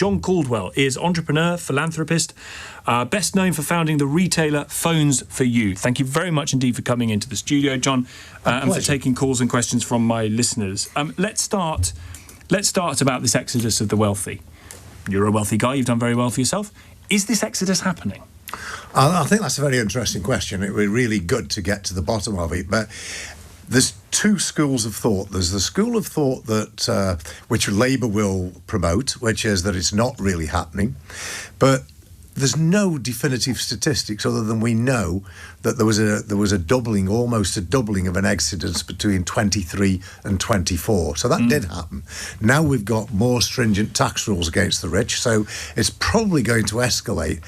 John Caudwell is entrepreneur, philanthropist, best known for founding the retailer Phones for You. Thank you very much indeed for coming into the studio, John, and for taking calls and questions from my listeners. Let's start about this exodus of the wealthy. You're a wealthy guy. You've done very well for yourself. Is this exodus happening? I think that's a very interesting question. It would be really good to get to the bottom of it. But there's two schools of thought. There's the school of thought that which Labour will promote, which is that it's not really happening. But there's no definitive statistics other than we know that there was a doubling, almost a doubling of an exodus between 23 and 24. So that did happen. Now we've got more stringent tax rules against the rich, so it's probably going to escalate.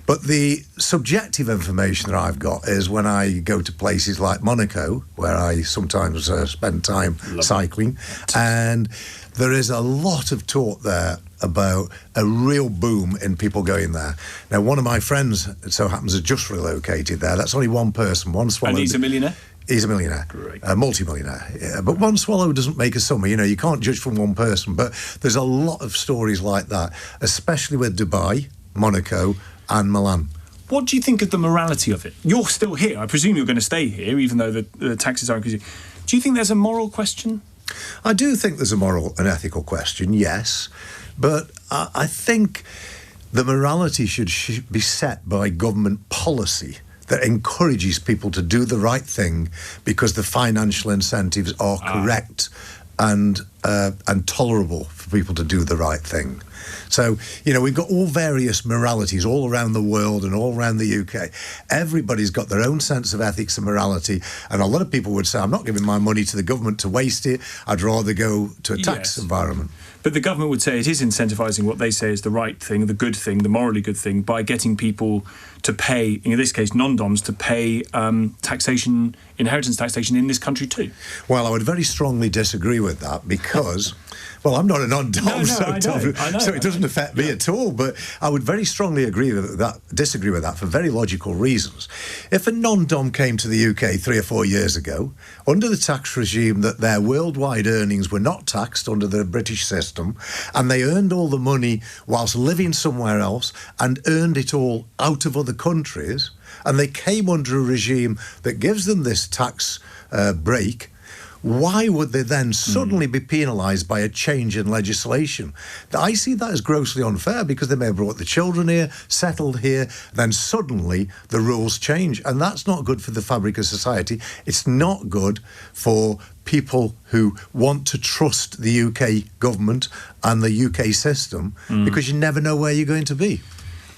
But the subjective information that I've got is when I go to places like Monaco, where I sometimes spend time cycling, and there is a lot of talk there about a real boom in people going there. Now, one of my friends, it so happens, has just relocated there. That's only one person, one swallow. And he's a millionaire? He's a millionaire. Great. A multi-millionaire. Yeah, but one swallow doesn't make a summer. You know, you can't judge from one person. But there's a lot of stories like that, especially with Dubai, Monaco and Milan. What do you think of the morality of it? You're still here. I presume you're going to stay here, even though the taxes are increasing. Do you think there's a moral question? I do think there's a moral and ethical question, yes. But I think the morality should be set by government policy that encourages people to do the right thing because the financial incentives are correct and tolerable for people to do the right thing. So, you know, we've got all various moralities all around the world and all around the UK. Everybody's got their own sense of ethics and morality. And a lot of people would say, I'm not giving my money to the government to waste it. I'd rather go to a tax environment. But the government would say it is incentivising what they say is the right thing, the good thing, the morally good thing, by getting people to pay, in this case, non-doms, to pay taxation, inheritance taxation in this country too. Well, I would very strongly disagree with that because... Well, I'm not a non-dom, so it doesn't affect me at all. But I would very strongly disagree with that for very logical reasons. If a non-dom came to the UK 3 or 4 years ago, under the tax regime that their worldwide earnings were not taxed under the British system, and they earned all the money whilst living somewhere else and earned it all out of other countries, and they came under a regime that gives them this tax break, why would they then suddenly be penalised by a change in legislation? I see that as grossly unfair because they may have brought the children here, settled here, then suddenly the rules change. And that's not good for the fabric of society. It's not good for people who want to trust the UK government and the UK system because you never know where you're going to be.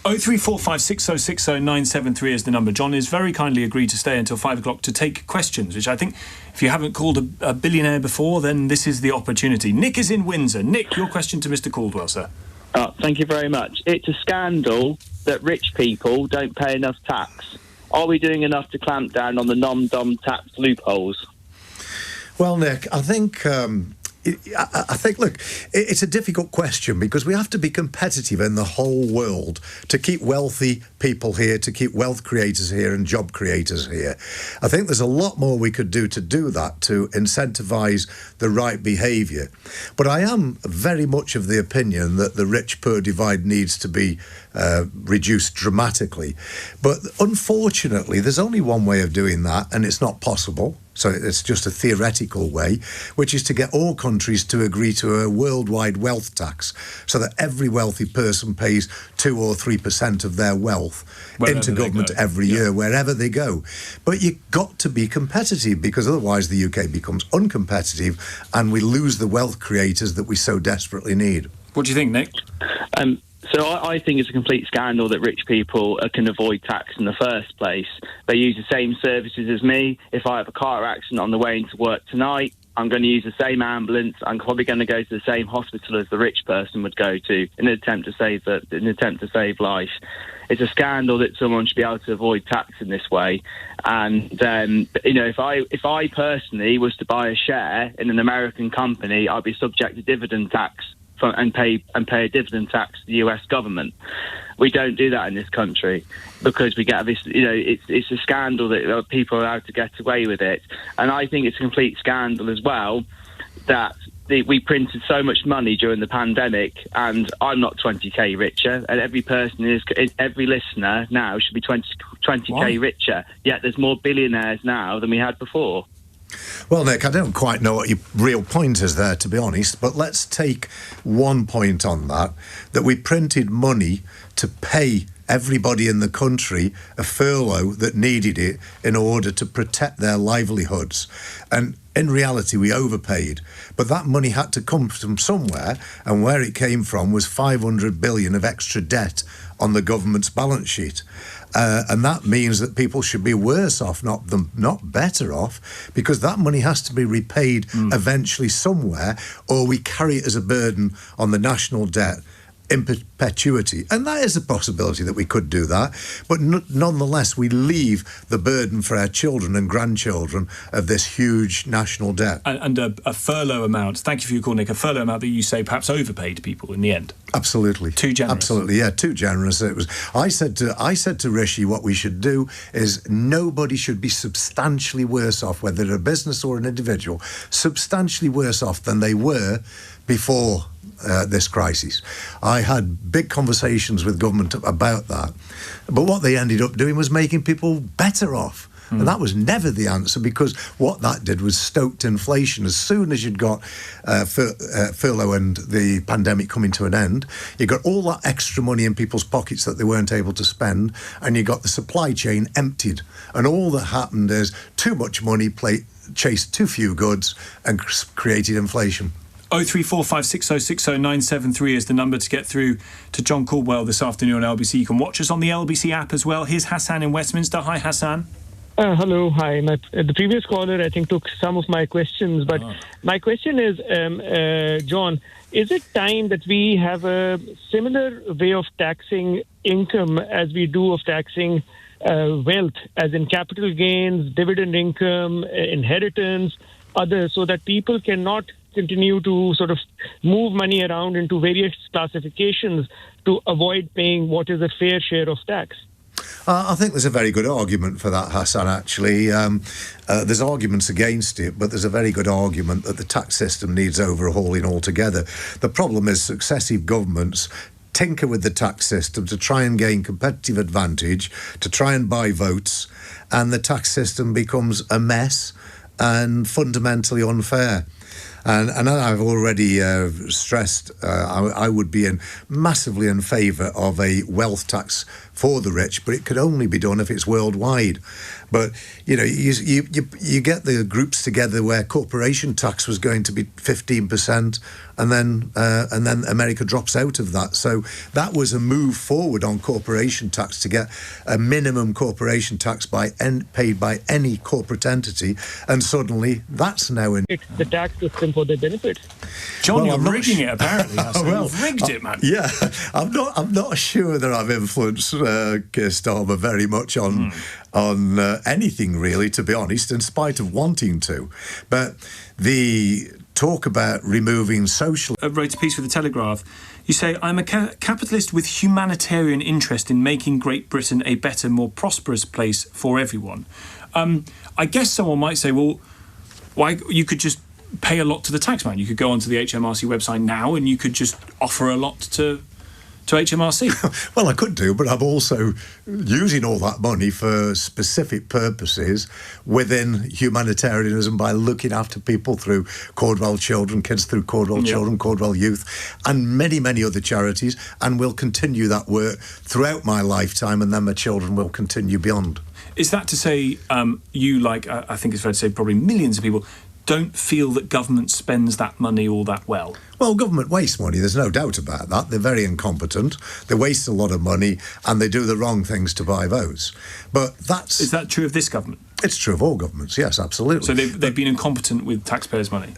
03456060973 is the number. John has very kindly agreed to stay until 5 o'clock to take questions, which I think if you haven't called a billionaire before, then this is the opportunity. Nick is in Windsor. Nick, your question to Mr. Caudwell, sir. Thank you very much. It's a scandal that rich people don't pay enough tax. Are we doing enough to clamp down on the non-dom tax loopholes? Well, Nick, I think... look, it's a difficult question because we have to be competitive in the whole world to keep wealthy people here, to keep wealth creators here and job creators here. I think there's a lot more we could do to do that, to incentivise the right behaviour. But I am very much of the opinion that the rich-poor divide needs to be reduced dramatically. But unfortunately, there's only one way of doing that, and it's not possible. So it's just a theoretical way, which is to get all countries to agree to a worldwide wealth tax so that every wealthy person pays 2 or 3% of their wealth into government every year, wherever they go. But you've got to be competitive because otherwise the UK becomes uncompetitive and we lose the wealth creators that we so desperately need. What do you think, Nick? So I think it's a complete scandal that rich people can avoid tax in the first place. They use the same services as me. If I have a car accident on the way into work tonight, I'm going to use the same ambulance. I'm probably going to go to the same hospital as the rich person would go to in an attempt to save life. It's a scandal that someone should be able to avoid tax in this way. And if I personally was to buy a share in an American company, I'd be subject to dividend tax and pay a dividend tax to the US government. We don't do that in this country because we get this, it's a scandal that people are allowed to get away with it. And I think it's a complete scandal as well that we printed so much money during the pandemic, and I'm not 20k richer, and every listener now should be 20k richer. Yet there's more billionaires now than we had before. Well, Nick, I don't quite know what your real point is there, to be honest, but let's take one point on that we printed money to pay everybody in the country a furlough that needed it in order to protect their livelihoods. And in reality, we overpaid. But that money had to come from somewhere, and where it came from was 500 billion of extra debt on the government's balance sheet. And that means that people should be worse off, not better off, because that money has to be repaid eventually somewhere, or we carry it as a burden on the national debt in perpetuity. And that is a possibility that we could do that, but nonetheless we leave the burden for our children and grandchildren of this huge national debt. And a furlough amount, thank you for your call, Nick, a furlough amount that you say perhaps overpaid people in the end. Absolutely. Too generous. Absolutely, yeah, too generous. It was. I said to Rishi, what we should do is nobody should be substantially worse off, whether they're a business or an individual, substantially worse off than they were before this crisis. I had big conversations with government about that, but what they ended up doing was making people better off. And that was never the answer, because what that did was stoked inflation. As soon as you'd got furlough and the pandemic coming to an end, you got all that extra money in people's pockets that they weren't able to spend, and you got the supply chain emptied. And all that happened is too much money chased too few goods and created inflation. 03456060973 is the number to get through to John Caudwell this afternoon on LBC. You can watch us on the LBC app as well. Here's Hassan in Westminster. Hi, Hassan. Hello, hi. The previous caller, I think, took some of my questions, but my question is, John, is it time that we have a similar way of taxing income as we do of taxing wealth, as in capital gains, dividend income, inheritance, others, so that people cannot continue to sort of move money around into various classifications to avoid paying what is a fair share of tax? I think there's a very good argument for that, Hassan, actually. There's arguments against it, but there's a very good argument that the tax system needs overhauling altogether. The problem is successive governments tinker with the tax system to try and gain competitive advantage, to try and buy votes, and the tax system becomes a mess and fundamentally unfair. And I've already stressed I would be massively in favour of a wealth tax for the rich, but it could only be done if it's worldwide. But you know, you get the groups together where corporation tax was going to be 15%, and then America drops out of that. So that was a move forward on corporation tax to get a minimum corporation tax paid by any corporate entity, and suddenly that's now in the tax system for their benefit. John, you're rigging it apparently. You've rigged it, man. Yeah, I'm not sure that I've influenced Keir Starmer very much on anything really, to be honest, in spite of wanting to. But the talk about removing social... wrote a piece for The Telegraph. You say, I'm a capitalist with humanitarian interest in making Great Britain a better, more prosperous place for everyone. I guess someone might say, well, why you could just pay a lot to the taxman. You could go onto the HMRC website now and you could just offer a lot to HMRC. Well, I could do, but I'm also using all that money for specific purposes within humanitarianism by looking after people through Caudwell Children, Kids Through Caudwell Children, Caudwell Youth, and many, many other charities, and will continue that work throughout my lifetime, and then my children will continue beyond. Is that to say you, like I think it's fair to say probably millions of people, don't feel that government spends that money all that well? Well, government wastes money, there's no doubt about that. They're very incompetent, they waste a lot of money, and they do the wrong things to buy votes. But that's... Is that true of this government? It's true of all governments, yes, absolutely. So they've been incompetent with taxpayers' money?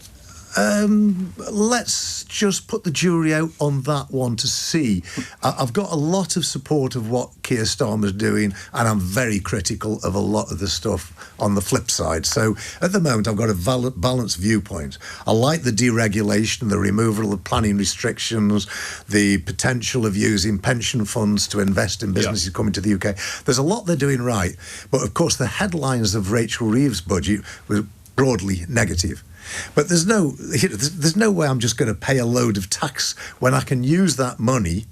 Let's just put the jury out on that one to see. I've got a lot of support of what Keir Starmer's doing, and I'm very critical of a lot of the stuff on the flip side. So at the moment, I've got a balanced viewpoint. I like the deregulation, the removal of planning restrictions, the potential of using pension funds to invest in businesses coming to the UK. There's a lot they're doing right. But of course, the headlines of Rachel Reeves' budget were broadly negative. But there's no way I'm just going to pay a load of tax when I can use that money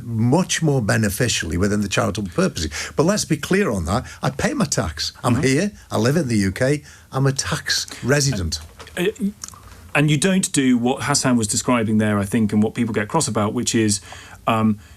much more beneficially within the charitable purposes. But let's be clear on that. I pay my tax. I'm here. I live in the UK. I'm a tax resident. And you don't do what Hassan was describing there, I think, and what people get cross about, which is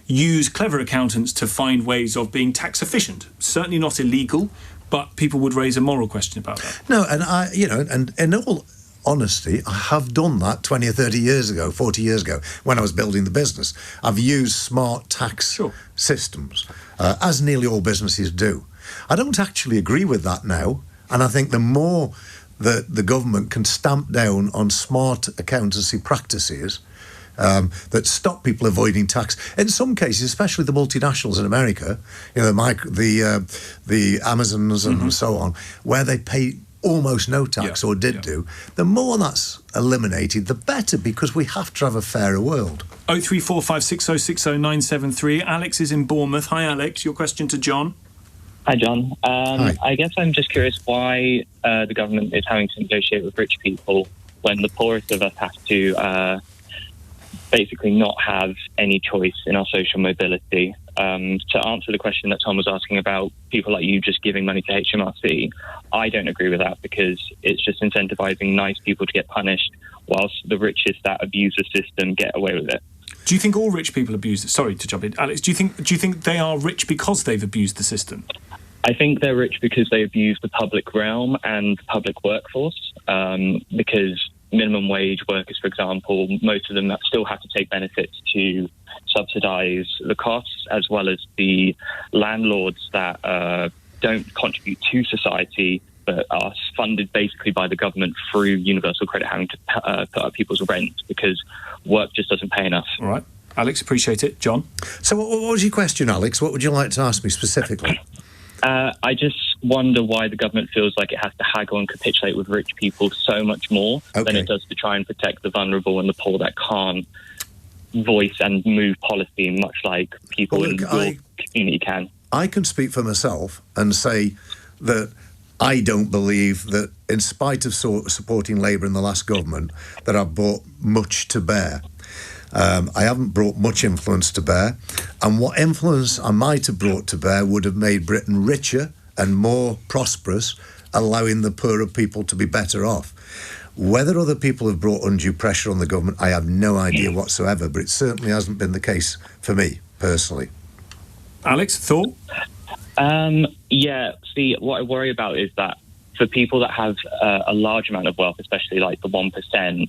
use clever accountants to find ways of being tax efficient. Certainly not illegal, but people would raise a moral question about that. No, and in all honesty, I have done that 20 or 30 years ago, 40 years ago, when I was building the business. I've used smart tax systems, as nearly all businesses do. I don't actually agree with that now, and I think the more that the government can stamp down on smart accountancy practices that stop people avoiding tax. In some cases, especially the multinationals in America, the Amazons and so on, where they pay almost no tax or did do, the more that's eliminated, the better, because we have to have a fairer world. 03456060973. Alex is in Bournemouth. Hi, Alex. Your question to John. Hi, John. Hi. I guess I'm just curious why the government is having to negotiate with rich people when the poorest of us have to basically not have any choice in our social mobility. To answer the question that Tom was asking about people like you just giving money to HMRC, I don't agree with that, because it's just incentivizing nice people to get punished whilst the richest that abuse the system get away with it. Do you think all rich people abuse it? Sorry to jump in. Alex, do you think they are rich because they've abused the system? I think they're rich because they abuse the public realm and the public workforce, because minimum wage workers, for example, most of them still have to take benefits to subsidise the costs, as well as the landlords that don't contribute to society but are funded basically by the government through universal credit, having to put up people's rent because work just doesn't pay enough. All right. Alex, appreciate it. John? So what was your question, Alex? What would you like to ask me specifically? I just wonder why the government feels like it has to haggle and capitulate with rich people so much more than it does to try and protect the vulnerable and the poor that can't voice and move policy, much like people in your community can. I can speak for myself and say that I don't believe that, in spite of supporting Labour in the last government, that I've brought much to bear. I haven't brought much influence to bear, and what influence I might have brought to bear would have made Britain richer and more prosperous, allowing the poorer people to be better off. Whether other people have brought undue pressure on the government, I have no idea whatsoever, but it certainly hasn't been the case for me, personally. Alex, thought? Yeah, see, what I worry about is that for people that have a large amount of wealth, especially like the 1%,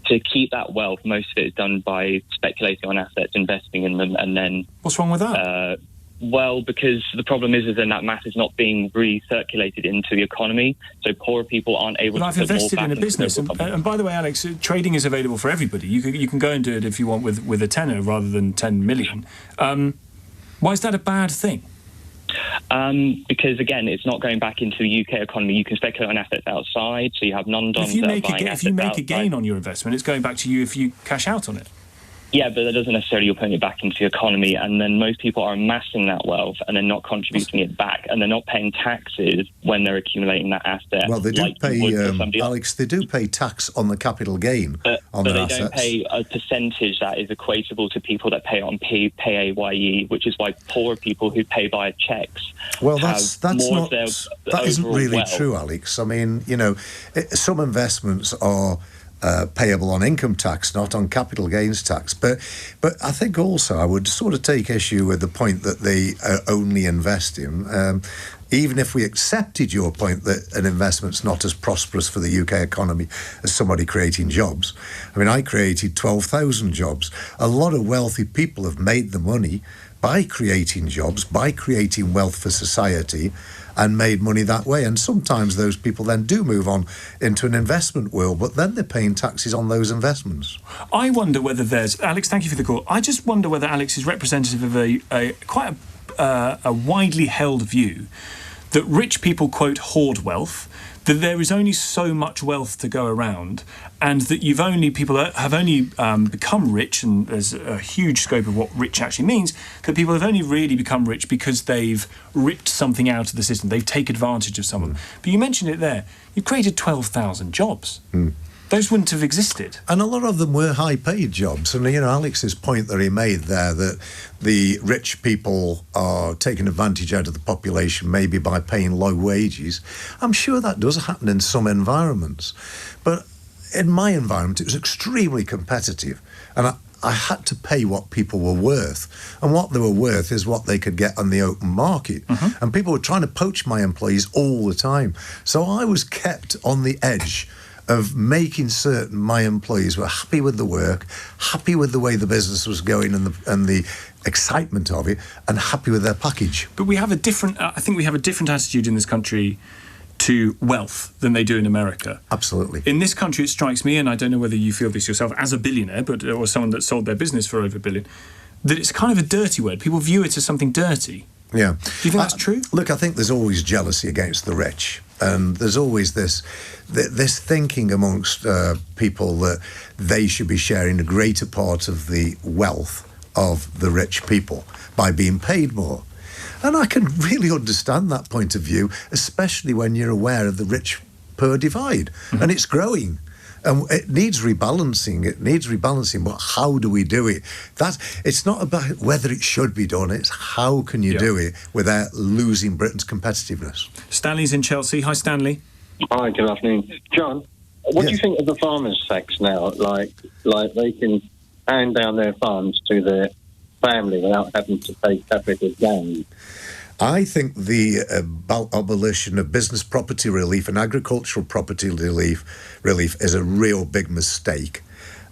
to keep that wealth, most of it is done by speculating on assets, investing in them, and then... What's wrong with that? Well, because the problem is then that mass is not being recirculated into the economy, so poorer people aren't able to put more back into the I've invested in a business, and by the way, Alex, trading is available for everybody. You can go and do it if you want with a tenner rather than 10 million. Why is that a bad thing? Because again, it's not going back into the UK economy. You can speculate on assets outside, so you have non-doms. If you make a gain on your investment, it's going back to you if you cash out on it. Yeah, but that doesn't necessarily put it back into the economy, and then most people are amassing that wealth and then not contributing it back, and they're not paying taxes when they're accumulating that asset. Well, they do pay, Alex, they do pay tax on the capital gain on their assets. But they don't pay a percentage that is equatable to people that pay on PAYE, which is why poorer people who pay via cheques that isn't really true, Alex. I mean, some investments are payable on income tax, not on capital gains tax. But I think also I would sort of take issue with the point that they only invest in. Even if we accepted your point that an investment's not as prosperous for the UK economy as somebody creating jobs. I mean, I created 12,000 jobs. A lot of wealthy people have made the money by creating jobs, by creating wealth for society, and made money that way. And sometimes those people then do move on into an investment world, but then they're paying taxes on those investments. I wonder whether there's... Alex, thank you for the call. I just wonder whether Alex is representative of a widely held view that rich people, quote, hoard wealth, that there is only so much wealth to go around, and that people have only become rich, and there's a huge scope of what rich actually means, that people have only really become rich because they've ripped something out of the system. They've taken advantage of someone. But you mentioned it there. You created 12,000 jobs. Those wouldn't have existed. And a lot of them were high-paid jobs. And, Alex's point that he made there, that the rich people are taking advantage out of the population maybe by paying low wages, I'm sure that does happen in some environments. But in my environment, it was extremely competitive. And I had to pay what people were worth. And what they were worth is what they could get on the open market. And people were trying to poach my employees all the time. So I was kept on the edge of making certain my employees were happy with the work, happy with the way the business was going and the excitement of it, and happy with their package. But we have a different, I think we have a different attitude in this country to wealth than they do in America. Absolutely. In this country, it strikes me, and I don't know whether you feel this yourself as a billionaire, or someone that sold their business for over $1 billion, that it's kind of a dirty word. People view it as something dirty. Yeah. Do you think that's true? Look, I think there's always jealousy against the rich. And there's always this thinking amongst people that they should be sharing a greater part of the wealth of the rich people by being paid more. And I can really understand that point of view, especially when you're aware of the rich-poor divide. And it's growing. And it needs rebalancing. But how do we do it? It's not about whether it should be done. It's how can you do it without losing Britain's competitiveness. Stanley's in Chelsea. Hi, Stanley. Hi, good afternoon. John, what do you think of the farmers' tax now? Like they can hand down their farms to their family without having to pay capital gain. I think the abolition of business property relief and agricultural property relief is a real big mistake.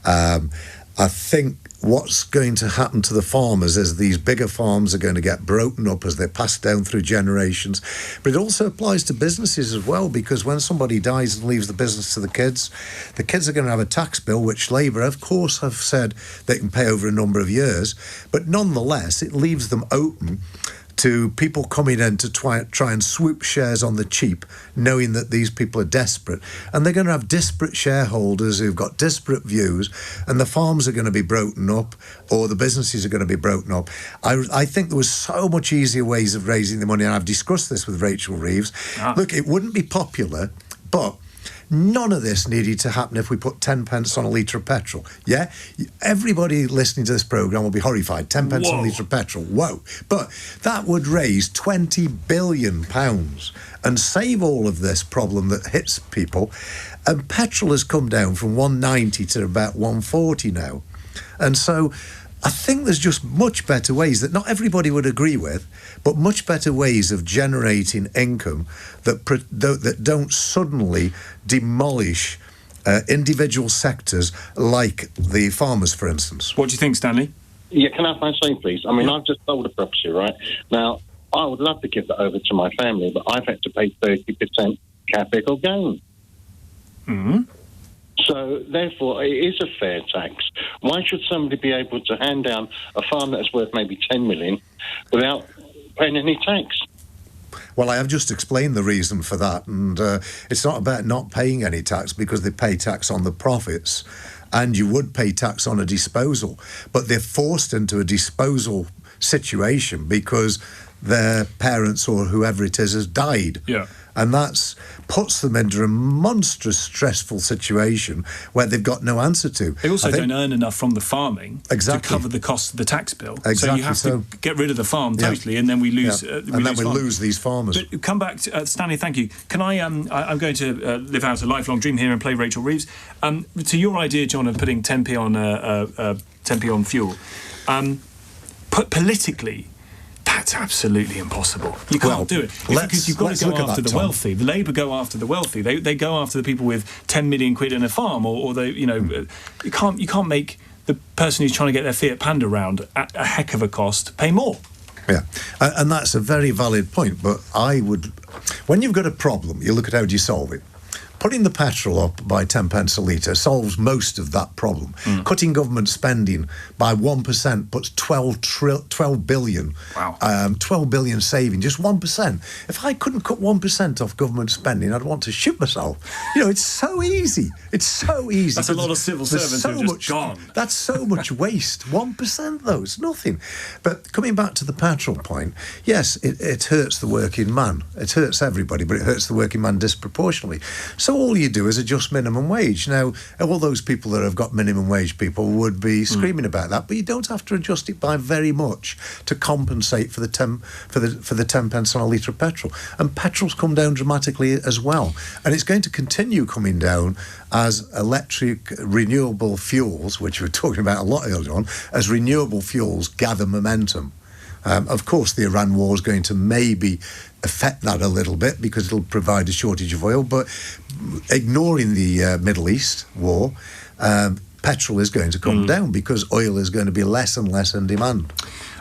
I think what's going to happen to the farmers is these bigger farms are going to get broken up as they're passed down through generations. But it also applies to businesses as well, because when somebody dies and leaves the business to the kids are going to have a tax bill, which Labour, of course, have said they can pay over a number of years. But nonetheless, it leaves them open to people coming in to try and swoop shares on the cheap, knowing that these people are desperate. And they're going to have disparate shareholders who've got disparate views, and the farms are going to be broken up, or the businesses are going to be broken up. I think there was so much easier ways of raising the money, and I've discussed this with Rachel Reeves. Look, it wouldn't be popular, but none of this needed to happen if we put 10 pence on a litre of petrol. Yeah? Everybody listening to this programme will be horrified. 10 pence on a litre of petrol. Whoa. But that would raise £20 billion and save all of this problem that hits people. And petrol has come down from 190 to about 140 now. And so I think there's just much better ways that not everybody would agree with, but much better ways of generating income that don't suddenly demolish individual sectors like the farmers, for instance. What do you think, Stanley? Yeah, can I have my say, please? I mean, I've just sold a property, right? Now, I would love to give that over to my family, but I've had to pay 30% capital gain. Mm-hmm. So, therefore, it is a fair tax. Why should somebody be able to hand down a farm that's worth maybe 10 million without paying any tax? Well, I have just explained the reason for that, and it's not about not paying any tax, because they pay tax on the profits, and you would pay tax on a disposal, but they're forced into a disposal situation because their parents or whoever it is has died. Yeah. And that puts them into a monstrous stressful situation where they've got no answer to. They also don't earn enough from the farming to cover the cost of the tax bill. Exactly. So you have to get rid of the farm totally, and then we lose. We lose these farmers. But come back, to, Stanley. Thank you. Can I? I'm going to live out a lifelong dream here and play Rachel Reeves. To your idea, John, of putting 10p on 10p on fuel, politically, that's absolutely impossiable. You can't do it because you've got to go after the wealthy. The Labour go after the wealthy. They go after the people with 10 million quid in a farm, or they, you can't make the person who's trying to get their Fiat Panda round at a heck of a cost pay more. Yeah, and that's a very valid point. But when you've got a problem, you look at how do you solve it. putting the petrol up by 10 pence a litre solves most of that problem. Cutting government spending by 1% puts 12 billion. Wow. 12 billion saving, just 1%. If I couldn't cut 1% off government spending, I'd want to shoot myself. It's so easy. It's so easy. That's a lot of civil servants who have just gone. That's so much waste. 1% though, it's nothing. But coming back to the petrol point, yes, it hurts the working man. It hurts everybody, but it hurts the working man disproportionately. So all you do is adjust minimum wage. Now, all those people that have got minimum wage people would be screaming about that, but you don't have to adjust it by very much to compensate for the 10 pence on a litre of petrol. And petrol's come down dramatically as well. And it's going to continue coming down as electric renewable fuels, which we were talking about a lot earlier on, as renewable fuels gather momentum. Of course, the Iran war is going to maybe affect that a little bit because it'll provide a shortage of oil. But ignoring the Middle East war, petrol is going to come down because oil is going to be less and less in demand.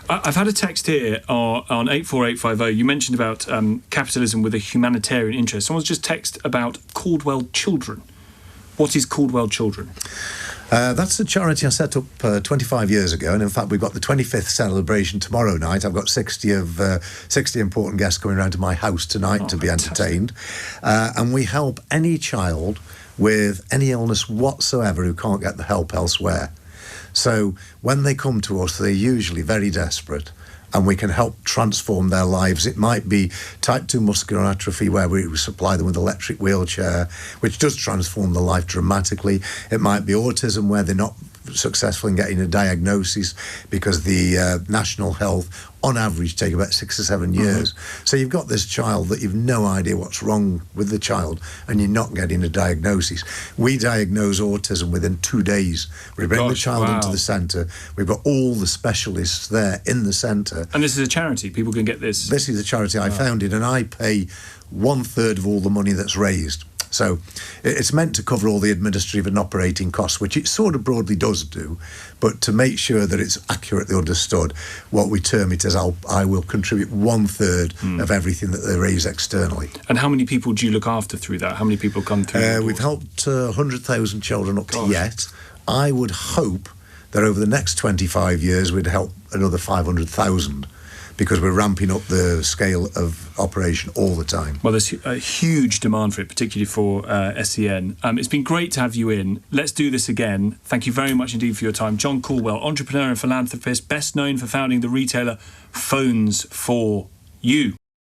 I've had a text here on 84850. You mentioned about capitalism with a humanitarian interest. Someone's just texted about Caudwell Children. What is Caudwell Children? That's a charity I set up 25 years ago, and in fact we've got the 25th celebration tomorrow night. I've got 60 important guests coming around to my house tonight to be entertained, and we help any child with any illness whatsoever who can't get the help elsewhere. So when they come to us, they're usually very desperate, and we can help transform their lives. It might be type 2 muscular atrophy, where we supply them with electric wheelchair, which does transform their life dramatically. It might be autism, where they're not successful in getting a diagnosis because the National Health, on average, take about 6 or 7 years. So you've got this child that you've no idea what's wrong with the child, and you're not getting a diagnosis. We diagnose autism within 2 days. We bring the child into the centre. We've got all the specialists there in the centre. And this is a charity. People can get this. This is a charity I founded, and I pay 1/3 of all the money that's raised. So it's meant to cover all the administrative and operating costs, which it sort of broadly does do, but to make sure that it's accurately understood, what we term it as I will contribute 1/3 of everything that they raise externally. And how many people do you look after through that? How many people come through? We've helped 100,000 children up to yet. I would hope that over the next 25 years we'd help another 500,000. Because we're ramping up the scale of operation all the time. Well, there's a huge demand for it, particularly for SEN. It's been great to have you in. Let's do this again. Thank you very much indeed for your time. John Caudwell, entrepreneur and philanthropist, best known for founding the retailer Phones for You.